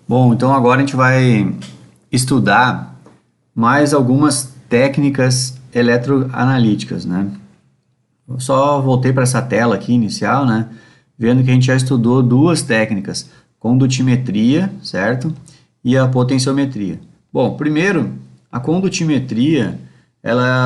Bom, então agora a gente vai estudar mais algumas técnicas eletroanalíticas, né? Eu só voltei para essa tela aqui inicial, né? Vendo que a gente já estudou duas técnicas, condutimetria, certo? E a potenciometria. Bom, primeiro, a condutimetria,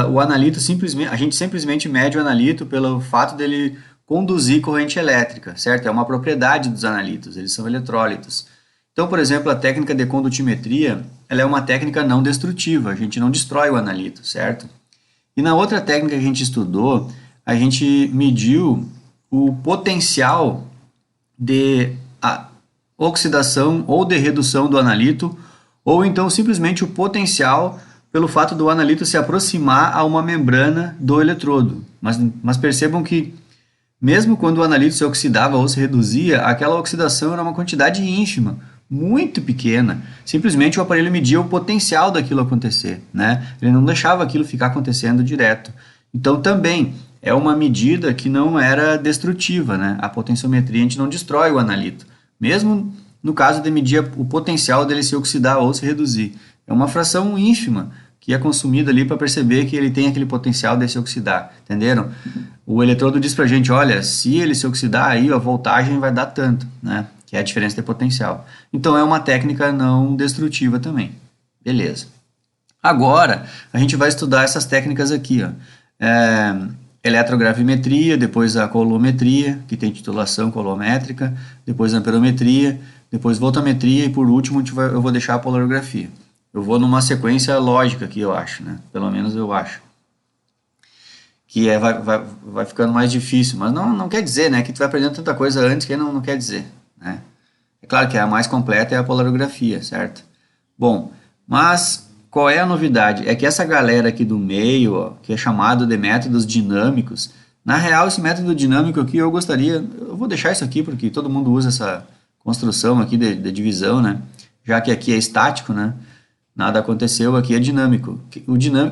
o analito simplesmente, a gente simplesmente mede o analito pelo fato dele conduzir corrente elétrica, certo? É uma propriedade dos analitos, eles são eletrólitos. Então, por exemplo, a técnica de condutimetria, ela é uma técnica não destrutiva, a gente não destrói o analito, certo? E na outra técnica que a gente estudou, a gente mediu o potencial de oxidação ou de redução do analito, ou então simplesmente o potencial pelo fato do analito se aproximar a uma membrana do eletrodo. Mas percebam que mesmo quando o analito se oxidava ou se reduzia, aquela oxidação era uma quantidade ínfima, muito pequena. Simplesmente o aparelho media o potencial daquilo acontecer, né? Ele não deixava aquilo ficar acontecendo direto. Então também é uma medida que não era destrutiva, né? A potenciometria a gente não destrói o analito, mesmo no caso de medir o potencial dele se oxidar ou se reduzir. É uma fração ínfima que é consumida ali para perceber que ele tem aquele potencial de se oxidar, entenderam? O eletrodo diz para a gente, olha, se ele se oxidar, aí a voltagem vai dar tanto, né? Que é a diferença de potencial. Então é uma técnica não destrutiva também. Beleza. Agora, a gente vai estudar essas técnicas aqui, ó. Eletrogravimetria, depois a coulometria, que tem titulação coulométrica, depois a amperometria, depois voltametria e por último eu vou deixar a polarografia. Eu vou numa sequência lógica aqui, eu acho, né? Pelo menos eu acho. Que vai ficando mais difícil, mas não quer dizer, né? Que tu vai aprendendo tanta coisa antes que não quer dizer, né? É claro que a mais completa é a polarografia, certo? Bom, mas qual é a novidade? É que essa galera aqui do meio, ó, que é chamado de métodos dinâmicos, na real esse método dinâmico aqui eu vou deixar isso aqui porque todo mundo usa essa construção aqui de divisão, né? Já que aqui é estático, né? Nada aconteceu, aqui é dinâmico.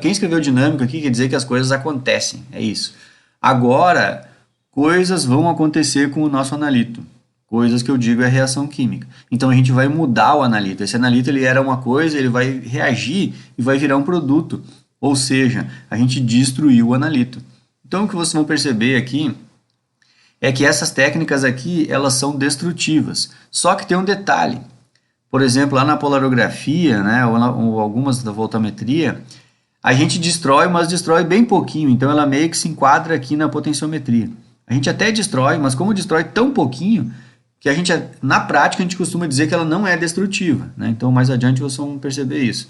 Quem escreveu dinâmico aqui quer dizer que as coisas acontecem, é isso. Agora, coisas vão acontecer com o nosso analito. Coisas que eu digo é reação química. Então a gente vai mudar o analito. Esse analito ele era uma coisa, ele vai reagir e vai virar um produto. Ou seja, a gente destruiu o analito. Então o que vocês vão perceber aqui é que essas técnicas aqui, elas são destrutivas. Só que tem um detalhe. Por exemplo, lá na polarografia, né, ou algumas da voltametria, a gente destrói, mas destrói bem pouquinho. Então ela meio que se enquadra aqui na potenciometria. A gente até destrói, mas como destrói tão pouquinho, que a gente, na prática, a gente costuma dizer que ela não é destrutiva, né? Então, mais adiante vocês vão perceber isso.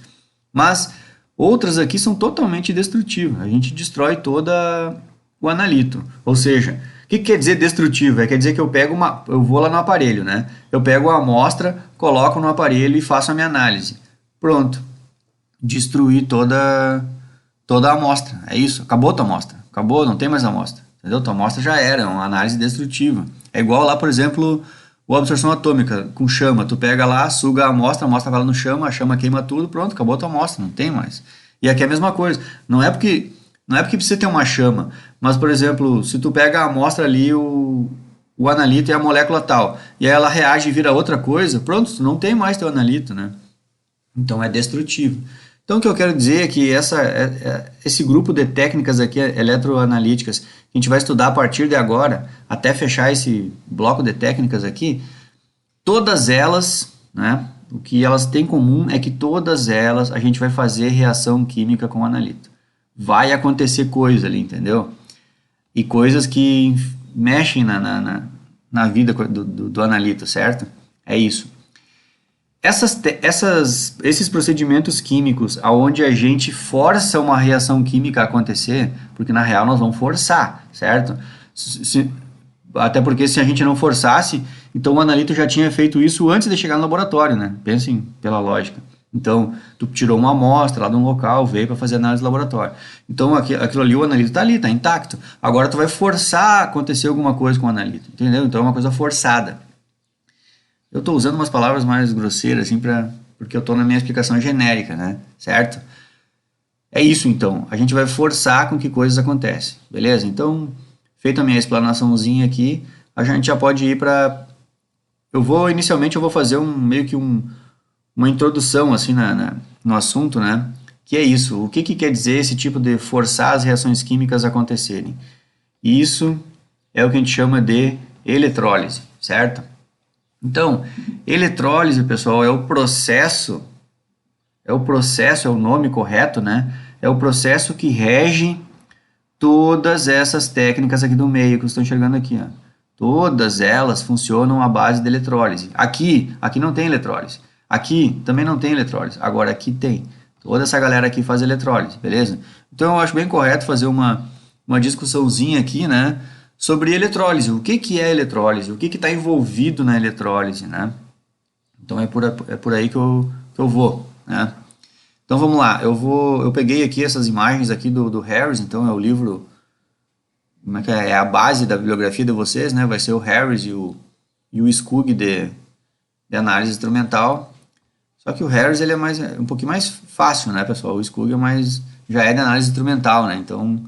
Mas outras aqui são totalmente destrutivas. A gente destrói todo o analito. Ou seja, o que quer dizer destrutivo? Quer dizer que eu vou lá no aparelho, né? Eu pego a amostra, coloco no aparelho e faço a minha análise. Pronto. Destruí toda a amostra. É isso. Acabou a tua amostra. Acabou, não tem mais amostra. Entendeu? Tua amostra já era, é uma análise destrutiva. É igual lá, por exemplo, a absorção atômica com chama. Tu pega lá, suga a amostra vai lá no chama, a chama queima tudo, pronto, acabou a tua amostra, não tem mais. E aqui é a mesma coisa. Não é porque precisa ter uma chama, mas, por exemplo, se tu pega a amostra ali, o analito e a molécula tal, e aí ela reage e vira outra coisa, pronto, tu não tem mais teu analito, né? Então é destrutivo. Então o que eu quero dizer é que esse grupo de técnicas aqui eletroanalíticas que a gente vai estudar a partir de agora, até fechar esse bloco de técnicas aqui, todas elas, né, o que elas têm em comum é que todas elas a gente vai fazer reação química com o analito. Vai acontecer coisa ali, entendeu? E coisas que mexem na vida do analito, certo? É isso. Esses procedimentos químicos onde a gente força uma reação química a acontecer, porque na real nós vamos forçar, certo? Até porque se a gente não forçasse, então o analito já tinha feito isso antes de chegar no laboratório, né? Pensem pela lógica. Então, tu tirou uma amostra lá de um local, veio para fazer análise de laboratório. Então, aquilo ali, o analito está ali, está intacto. Agora tu vai forçar a acontecer alguma coisa com o analito, entendeu? Então é uma coisa forçada. Eu estou usando umas palavras mais grosseiras, assim, porque eu estou na minha explicação genérica, né? Certo? É isso, então. A gente vai forçar com que coisas acontecem, beleza? Então, feita a minha explanaçãozinha aqui, a gente já pode ir para... Inicialmente eu vou fazer meio que um uma introdução assim no assunto, né? Que é isso. O que que quer dizer esse tipo de forçar as reações químicas a acontecerem? Isso é o que a gente chama de eletrólise, certo? Então, eletrólise, pessoal, é o nome correto, né? É o processo que rege todas essas técnicas aqui do meio que vocês estão enxergando aqui, ó. Todas elas funcionam à base de eletrólise. Aqui não tem eletrólise. Aqui também não tem eletrólise. Agora aqui tem. Toda essa galera aqui faz eletrólise, beleza? Então eu acho bem correto fazer uma discussãozinha aqui, né? Sobre eletrólise. O que que é eletrólise? O que que está envolvido na eletrólise, né? Então é por aí que eu vou, né? Então vamos lá. Eu peguei aqui essas imagens aqui do Harris. Então é o livro, como é que é? É a base da bibliografia de vocês, né? Vai ser o Harris e o Skug de análise instrumental. Só que o Harris ele é um pouquinho mais fácil, né, pessoal? O Skug já é de análise instrumental, né? Então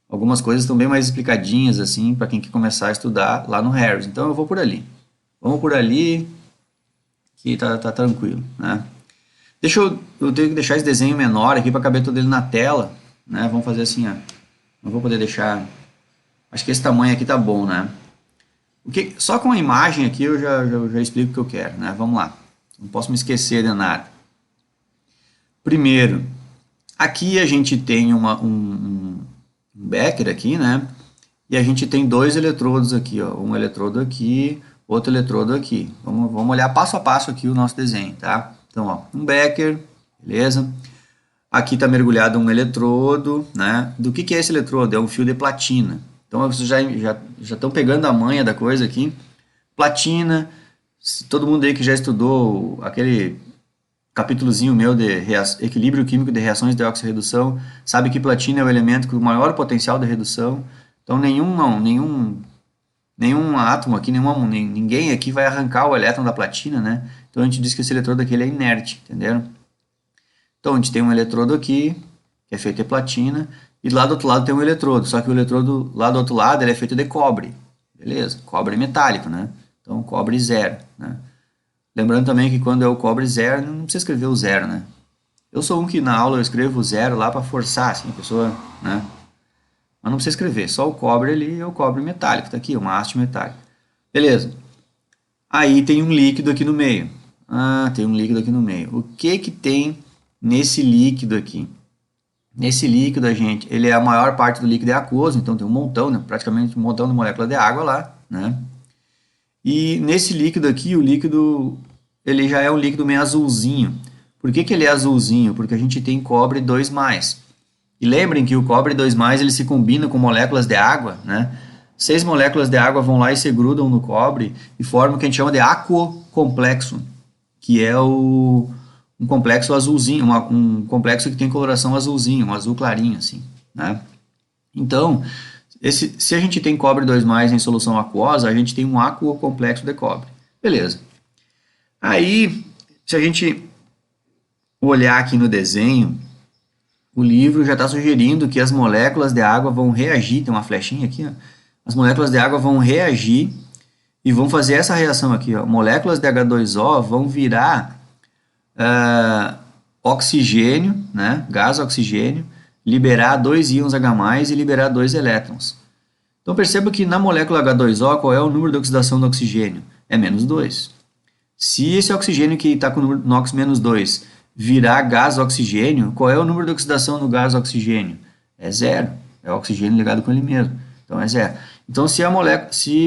algumas coisas estão bem mais explicadinhas assim para quem quer começar a estudar lá no Harris. Então eu vou por ali. Vamos por ali que tá tranquilo, né? Eu tenho que deixar esse desenho menor aqui para caber todo ele na tela, né? Vamos fazer assim, ó. Não vou poder deixar. Acho que esse tamanho aqui tá bom, né? Só com a imagem aqui eu já explico o que eu quero, né? Vamos lá. Não posso me esquecer de nada. Primeiro, aqui a gente tem um becker aqui, né? E a gente tem dois eletrodos aqui, ó. Um eletrodo aqui, outro eletrodo aqui. Vamos olhar passo a passo aqui o nosso desenho, tá? Então, ó, um becker, beleza? Aqui está mergulhado um eletrodo, né? Do que é esse eletrodo? É um fio de platina. Então, vocês já estão pegando a manha da coisa aqui. Platina, todo mundo aí que já estudou aquele capítulozinho meu de equilíbrio químico de reações de oxirredução, sabe que platina é o elemento com o maior potencial de redução. Então, nenhum átomo aqui, ninguém aqui vai arrancar o elétron da platina, né? Então a gente diz que esse eletrodo aqui ele é inerte, entenderam? Então a gente tem um eletrodo aqui, que é feito de platina, e lá do outro lado tem um eletrodo, só que o eletrodo lá do outro lado ele é feito de cobre, beleza? Cobre metálico, né? Então cobre zero, né? Lembrando também que quando é o cobre zero, não precisa escrever o zero, né? Eu sou um que na aula eu escrevo o zero lá para forçar, assim, a pessoa, né? Mas não precisa escrever, só o cobre ali é o cobre metálico, tá aqui, uma haste metálica. Beleza. Aí tem um líquido aqui no meio. Tem um líquido aqui no meio. O que que tem nesse líquido aqui? Nesse líquido, ele é a maior parte do líquido é aquoso, então tem um montão, né, praticamente um montão de molécula de água lá, né? E nesse líquido aqui, o líquido, ele já é um líquido meio azulzinho. Por que que ele é azulzinho? Porque a gente tem cobre 2+. E lembrem que o cobre 2+, ele se combina com moléculas de água, né? 6 moléculas de água vão lá e se grudam no cobre e formam o que a gente chama de aquocomplexo, que é um complexo azulzinho, um complexo que tem coloração azulzinho, um azul clarinho, assim, né? Então, se a gente tem cobre 2+ em solução aquosa, a gente tem um aquocomplexo de cobre. Beleza. Aí, se a gente olhar aqui no desenho, o livro já está sugerindo que as moléculas de água vão reagir, tem uma flechinha aqui, ó. As moléculas de água vão reagir e vão fazer essa reação aqui, ó. Moléculas de H2O vão virar oxigênio, né? Gás oxigênio, liberar 2 íons H+, e liberar 2 elétrons. Então perceba que na molécula H2O, qual é o número de oxidação do oxigênio? É -2. Se esse oxigênio que está com o número NOx -2 virar gás oxigênio, qual é o número de oxidação no gás oxigênio? É 0. É o oxigênio ligado com ele mesmo. Então é 0. Então se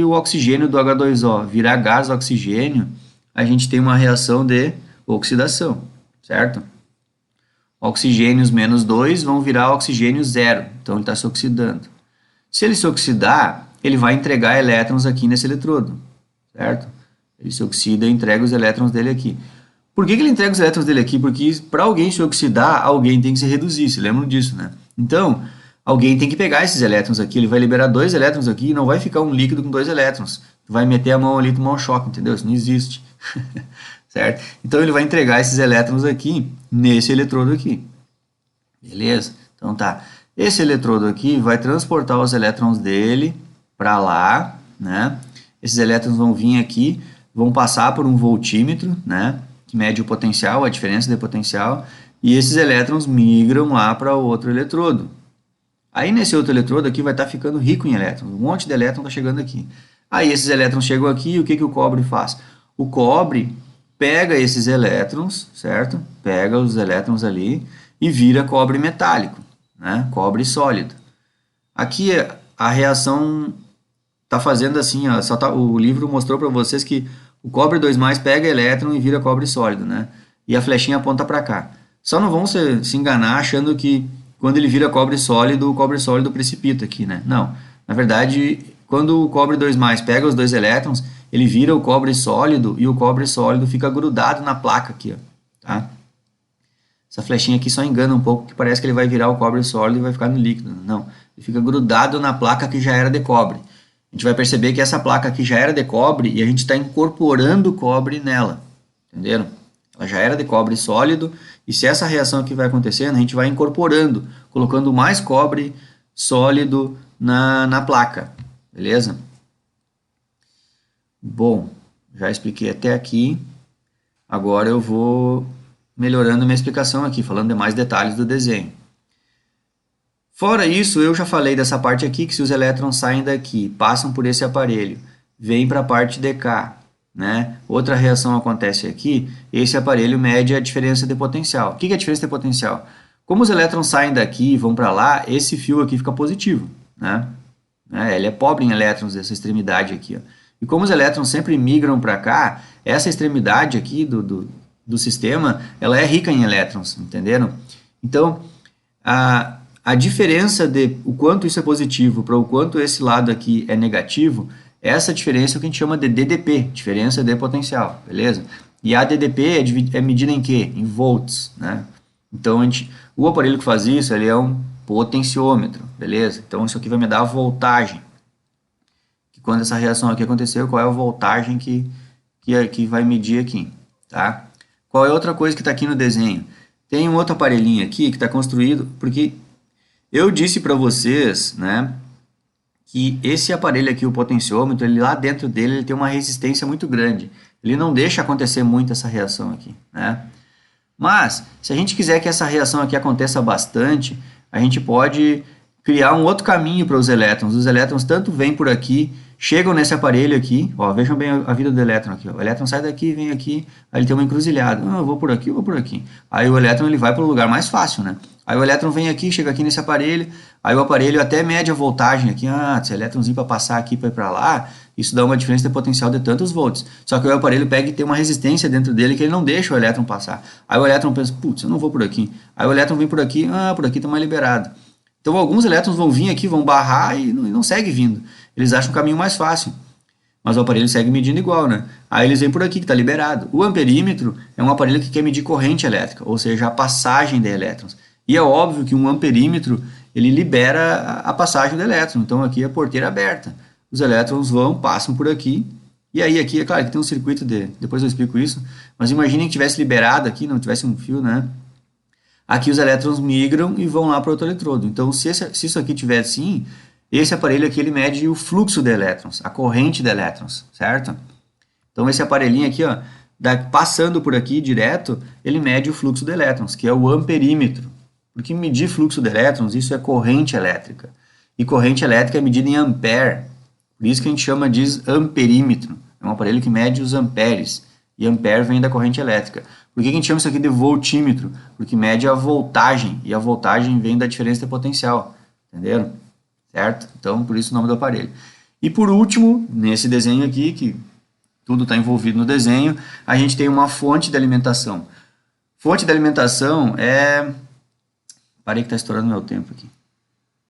o oxigênio do H2O virar gás oxigênio, a gente tem uma reação de oxidação, certo? Oxigênios -2 vão virar oxigênio 0. Então ele está se oxidando. Se ele se oxidar, ele vai entregar elétrons aqui nesse eletrodo, certo? Ele se oxida e entrega os elétrons dele aqui. Por que ele entrega os elétrons dele aqui? Porque para alguém se oxidar, alguém tem que se reduzir, se lembram disso, né? Então, alguém tem que pegar esses elétrons aqui, ele vai liberar 2 elétrons aqui e não vai ficar um líquido com 2 elétrons. Vai meter a mão ali e tomar um choque, entendeu? Isso não existe. Certo? Então ele vai entregar esses elétrons aqui nesse eletrodo aqui. Beleza? Então tá. Esse eletrodo aqui vai transportar os elétrons dele para lá, né? Esses elétrons vão vir aqui, vão passar por um voltímetro, né? que mede o potencial, a diferença de potencial, e esses elétrons migram lá para outro eletrodo. Aí nesse outro eletrodo aqui vai estar ficando rico em elétrons, um monte de elétrons está chegando aqui. Aí esses elétrons chegam aqui e o que o cobre faz? O cobre pega esses elétrons, certo? Pega os elétrons ali e vira cobre metálico, né? Cobre sólido. Aqui a reação está fazendo assim, ó, o livro mostrou para vocês que o cobre 2+ pega elétron e vira cobre sólido, né? E a flechinha aponta para cá. Só não vão se enganar achando que quando ele vira cobre sólido, o cobre sólido precipita aqui, né? Não. Na verdade, quando o cobre 2+ pega os dois elétrons, ele vira o cobre sólido e o cobre sólido fica grudado na placa aqui, ó, tá? Essa flechinha aqui só engana um pouco, que parece que ele vai virar o cobre sólido e vai ficar no líquido. Não, ele fica grudado na placa que já era de cobre. A gente vai perceber que essa placa aqui já era de cobre e a gente está incorporando cobre nela, entenderam? Ela já era de cobre sólido e se essa reação aqui vai acontecendo, a gente vai incorporando, colocando mais cobre sólido na placa, beleza? Bom, já expliquei até aqui, agora eu vou melhorando minha explicação aqui, falando de mais detalhes do desenho. Fora isso, eu já falei dessa parte aqui, que se os elétrons saem daqui, passam por esse aparelho, vêm para a parte de cá, né? Outra reação acontece aqui, esse aparelho mede a diferença de potencial. O que é a diferença de potencial? Como os elétrons saem daqui e vão para lá, esse fio aqui fica positivo, né? Ele é pobre em elétrons, essa extremidade aqui, ó. E como os elétrons sempre migram para cá, essa extremidade aqui do sistema, ela é rica em elétrons, entenderam? Então, a diferença de o quanto isso é positivo para o quanto esse lado aqui é negativo, essa diferença é o que a gente chama de DDP, diferença de potencial, beleza? E a DDP é medida em quê? Em volts, né? Então, o aparelho que faz isso, ele é um potenciômetro, beleza? Então, isso aqui vai me dar a voltagem. Que quando essa reação aqui aconteceu, qual é a voltagem que vai medir aqui, tá? Qual é outra coisa que está aqui no desenho? Tem um outro aparelhinho aqui que está construído, porque eu disse para vocês, né, que esse aparelho aqui, o potenciômetro, ele lá dentro dele ele tem uma resistência muito grande. Ele não deixa acontecer muito essa reação aqui, né? Mas, se a gente quiser que essa reação aqui aconteça bastante, a gente pode criar um outro caminho para os elétrons. Os elétrons tanto vêm por aqui, chegam nesse aparelho aqui, ó, vejam bem a vida do elétron aqui, ó. O elétron sai daqui, vem aqui, aí ele tem uma encruzilhada. Eu vou por aqui, eu vou por aqui. Aí o elétron ele vai para o lugar mais fácil, né? Aí o elétron vem aqui, chega aqui nesse aparelho, aí o aparelho até mede a voltagem aqui, se o elétronzinho para passar aqui para ir para lá, isso dá uma diferença de potencial de tantos volts. Só que o aparelho pega e tem uma resistência dentro dele que ele não deixa o elétron passar. Aí o elétron pensa, putz, eu não vou por aqui. Aí o elétron vem por aqui está mais liberado. Então alguns elétrons vão vir aqui, vão barrar e não segue vindo. Eles acham um caminho mais fácil. Mas o aparelho segue medindo igual, né? Aí eles vêm por aqui, que está liberado. O amperímetro é um aparelho que quer medir corrente elétrica, ou seja, a passagem de elétrons. E é óbvio que um amperímetro, ele libera a passagem do elétron. Então aqui é a porteira aberta. Os elétrons passam por aqui. E aí aqui, é claro que tem um circuito depois eu explico isso. Mas imaginem que tivesse liberado aqui, não tivesse um fio, né? Aqui os elétrons migram e vão lá para outro eletrodo. Então se isso aqui tiver assim, esse aparelho aqui ele mede o fluxo de elétrons, a corrente de elétrons, certo? Então esse aparelhinho aqui, ó, passando por aqui direto, ele mede o fluxo de elétrons, que é o amperímetro. Porque medir fluxo de elétrons, isso é corrente elétrica. E corrente elétrica é medida em ampere. Por isso que a gente chama de amperímetro. É um aparelho que mede os amperes. E ampere vem da corrente elétrica. Por que a gente chama isso aqui de voltímetro? Porque mede a voltagem. E a voltagem vem da diferença de potencial. Entenderam? Certo? Então, por isso o nome do aparelho. E por último, nesse desenho aqui, que tudo está envolvido no desenho, a gente tem uma fonte de alimentação. Fonte de alimentação é... Parei que está estourando meu tempo aqui.